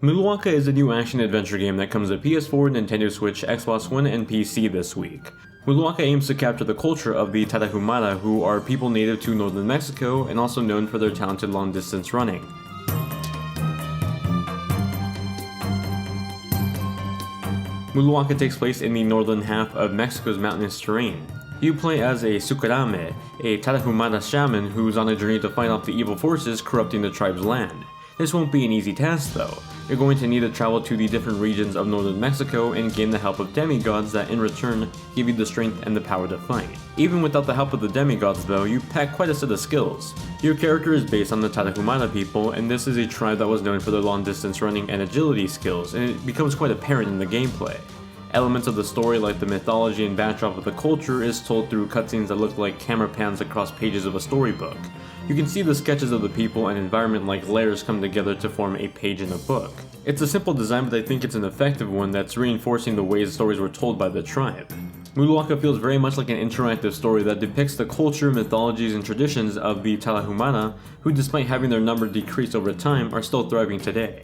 Muluaka is a new action-adventure game that comes to PS4, Nintendo Switch, Xbox One, and PC this week. Muluaka aims to capture the culture of the Tarahumara, who are people native to northern Mexico and also known for their talented long-distance running. Muluaka takes place in the northern half of Mexico's mountainous terrain. You play as a Sukarame, a Tarahumara shaman who's on a journey to fight off the evil forces corrupting the tribe's land. This won't be an easy task though. You're going to need to travel to the different regions of northern Mexico and gain the help of demigods that in return give you the strength and the power to fight. Even without the help of the demigods though, you pack quite a set of skills. Your character is based on the Tarahumara people, and this is a tribe that was known for their long distance running and agility skills, and it becomes quite apparent in the gameplay. Elements of the story like the mythology and backdrop of the culture is told through cutscenes that look like camera pans across pages of a storybook. You can see the sketches of the people and environment like layers come together to form a page in a book. It's a simple design, but I think it's an effective one that's reinforcing the ways stories were told by the tribe. Muluaka feels very much like an interactive story that depicts the culture, mythologies, and traditions of the Tarahumara, who despite having their number decrease over time are still thriving today.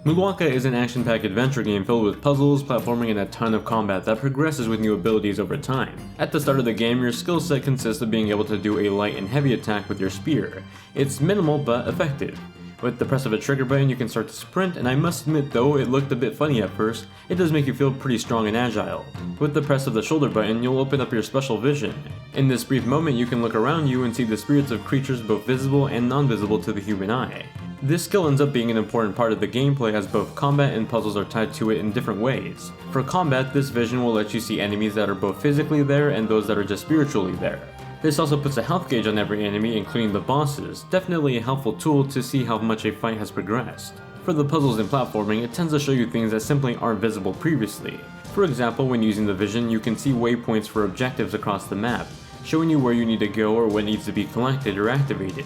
Muluaka is an action-packed adventure game filled with puzzles, platforming, and a ton of combat that progresses with new abilities over time. At the start of the game, your skill set consists of being able to do a light and heavy attack with your spear. It's minimal but effective. With the press of a trigger button you can start to sprint, and I must admit though it looked a bit funny at first, it does make you feel pretty strong and agile. With the press of the shoulder button you'll open up your special vision. In this brief moment you can look around you and see the spirits of creatures both visible and non-visible to the human eye. This skill ends up being an important part of the gameplay as both combat and puzzles are tied to it in different ways. For combat, this vision will let you see enemies that are both physically there and those that are just spiritually there. This also puts a health gauge on every enemy, including the bosses, definitely a helpful tool to see how much a fight has progressed. For the puzzles and platforming, it tends to show you things that simply aren't visible previously. For example, when using the vision, you can see waypoints for objectives across the map, showing you where you need to go or what needs to be collected or activated.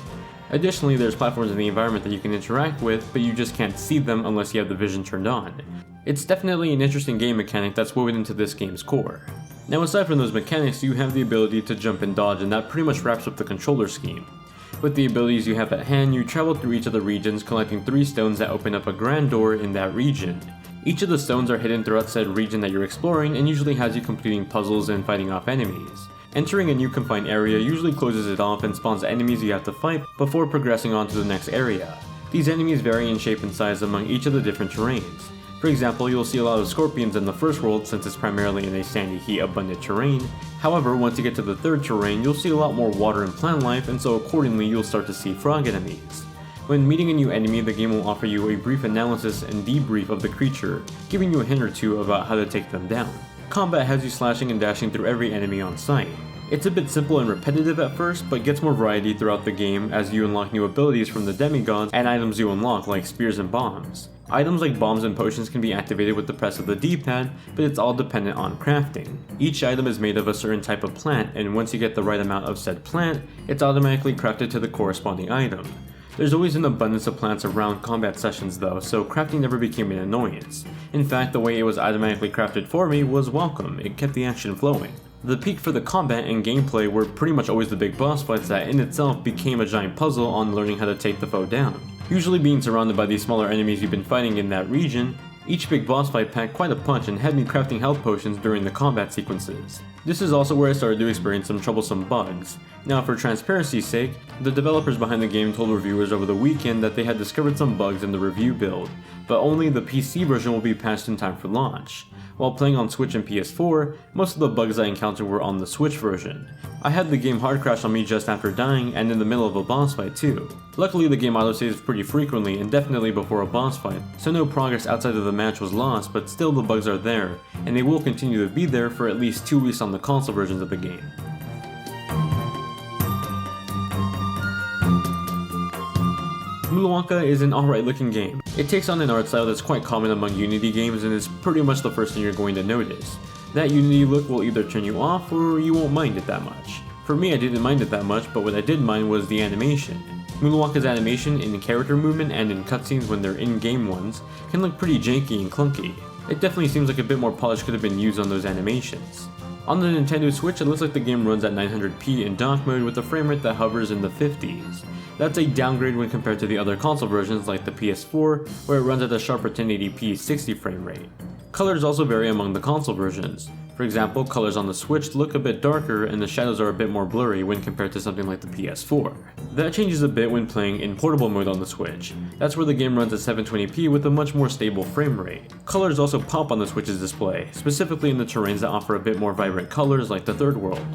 Additionally, there's platforms in the environment that you can interact with, but you just can't see them unless you have the vision turned on. It's definitely an interesting game mechanic that's woven into this game's core. Now aside from those mechanics, you have the ability to jump and dodge, and that pretty much wraps up the controller scheme. With the abilities you have at hand, you travel through each of the regions collecting 3 stones that open up a grand door in that region. Each of the stones are hidden throughout said region that you're exploring and usually has you completing puzzles and fighting off enemies. Entering a new confined area usually closes it off and spawns enemies you have to fight before progressing on to the next area. These enemies vary in shape and size among each of the different terrains. For example, you'll see a lot of scorpions in the first world since it's primarily in a sandy heat abundant terrain. However, once you get to the third terrain, you'll see a lot more water and plant life, and so accordingly you'll start to see frog enemies. When meeting a new enemy, the game will offer you a brief analysis and debrief of the creature, giving you a hint or two about how to take them down. Combat has you slashing and dashing through every enemy on sight. It's a bit simple and repetitive at first, but gets more variety throughout the game as you unlock new abilities from the demigods and items you unlock like spears and bombs. Items like bombs and potions can be activated with the press of the D-pad, but it's all dependent on crafting. Each item is made of a certain type of plant, and once you get the right amount of said plant, it's automatically crafted to the corresponding item. There's always an abundance of plants around combat sessions though, so crafting never became an annoyance. In fact, the way it was automatically crafted for me was welcome, it kept the action flowing. The peak for the combat and gameplay were pretty much always the big boss fights that in itself became a giant puzzle on learning how to take the foe down. Usually being surrounded by these smaller enemies you've been fighting in that region, each big boss fight packed quite a punch and had me crafting health potions during the combat sequences. This is also where I started to experience some troublesome bugs. Now for transparency's sake, the developers behind the game told reviewers over the weekend that they had discovered some bugs in the review build, but only the PC version will be patched in time for launch. While playing on Switch and PS4, most of the bugs I encountered were on the Switch version. I had the game hard crash on me just after dying and in the middle of a boss fight too. Luckily the game autosaves pretty frequently and definitely before a boss fight, so no progress outside of the match was lost, but still the bugs are there, and they will continue to be there for at least 2 weeks on the console versions of the game. Muluaka is an alright looking game. It takes on an art style that's quite common among Unity games and is pretty much the first thing you're going to notice. That Unity look will either turn you off or you won't mind it that much. For me I didn't mind it that much, but what I did mind was the animation. Muluaka's animation in character movement and in cutscenes when they're in-game ones can look pretty janky and clunky. It definitely seems like a bit more polish could have been used on those animations. On the Nintendo Switch, it looks like the game runs at 900p in dock mode with a frame rate that hovers in the 50s. That's a downgrade when compared to the other console versions like the PS4, where it runs at a sharper 1080p 60 frame rate. Colors also vary among the console versions. For example, colors on the Switch look a bit darker and the shadows are a bit more blurry when compared to something like the PS4. That changes a bit when playing in portable mode on the Switch. That's where the game runs at 720p with a much more stable frame rate. Colors also pop on the Switch's display, specifically in the terrains that offer a bit more vibrant colors like the Third World.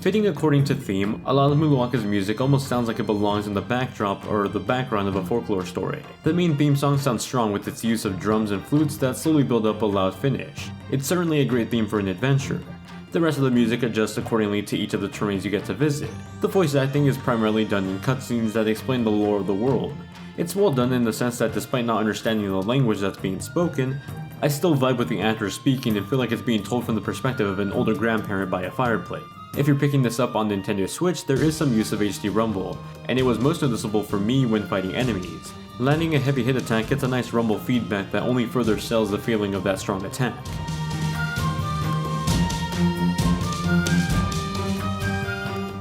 Fitting according to theme, a lot of Muluwaka's music almost sounds like it belongs in the backdrop or the background of a folklore story. The main theme song sounds strong with its use of drums and flutes that slowly build up a loud finish. It's certainly a great theme for an adventure. The rest of the music adjusts accordingly to each of the terrains you get to visit. The voice acting is primarily done in cutscenes that explain the lore of the world. It's well done in the sense that despite not understanding the language that's being spoken, I still vibe with the actors speaking and feel like it's being told from the perspective of an older grandparent by a fireplace. If you're picking this up on Nintendo Switch, there is some use of HD rumble, and it was most noticeable for me when fighting enemies. Landing a heavy hit attack gets a nice rumble feedback that only further sells the feeling of that strong attack.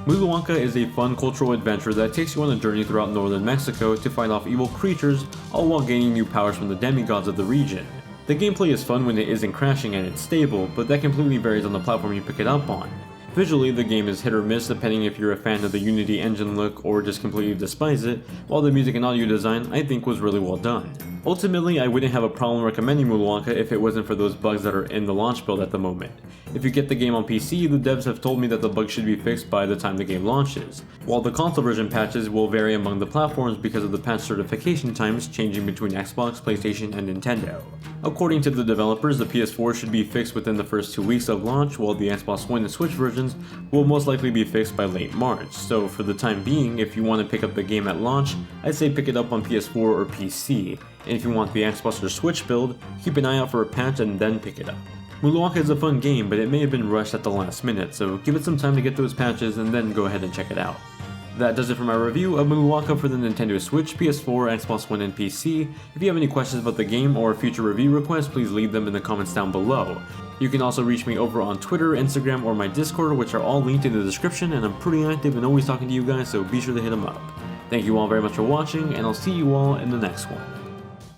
Muluwaka is a fun cultural adventure that takes you on a journey throughout northern Mexico to fight off evil creatures, all while gaining new powers from the demigods of the region. The gameplay is fun when it isn't crashing and it's stable, but that completely varies on the platform you pick it up on. Visually, the game is hit or miss depending if you're a fan of the Unity engine look or just completely despise it, while the music and audio design I think was really well done. Ultimately, I wouldn't have a problem recommending Muluwaka if it wasn't for those bugs that are in the launch build at the moment. If you get the game on PC, the devs have told me that the bugs should be fixed by the time the game launches, while the console version patches will vary among the platforms because of the patch certification times changing between Xbox, PlayStation, and Nintendo. According to the developers, the PS4 should be fixed within the first 2 weeks of launch, while the Xbox One and Switch versions will most likely be fixed by late March, so for the time being, if you want to pick up the game at launch, I'd say pick it up on PS4 or PC, and if you want the Xbox or Switch build, keep an eye out for a patch and then pick it up. Muluwaka is a fun game, but it may have been rushed at the last minute, so give it some time to get those patches and then go ahead and check it out. That does it for my review of Muluwaka for the Nintendo Switch, PS4, Xbox One, and PC. If you have any questions about the game or future review requests, please leave them in the comments down below. You can also reach me over on Twitter, Instagram, or my Discord, which are all linked in the description, and I'm pretty active and always talking to you guys, so be sure to hit them up. Thank you all very much for watching, and I'll see you all in the next one.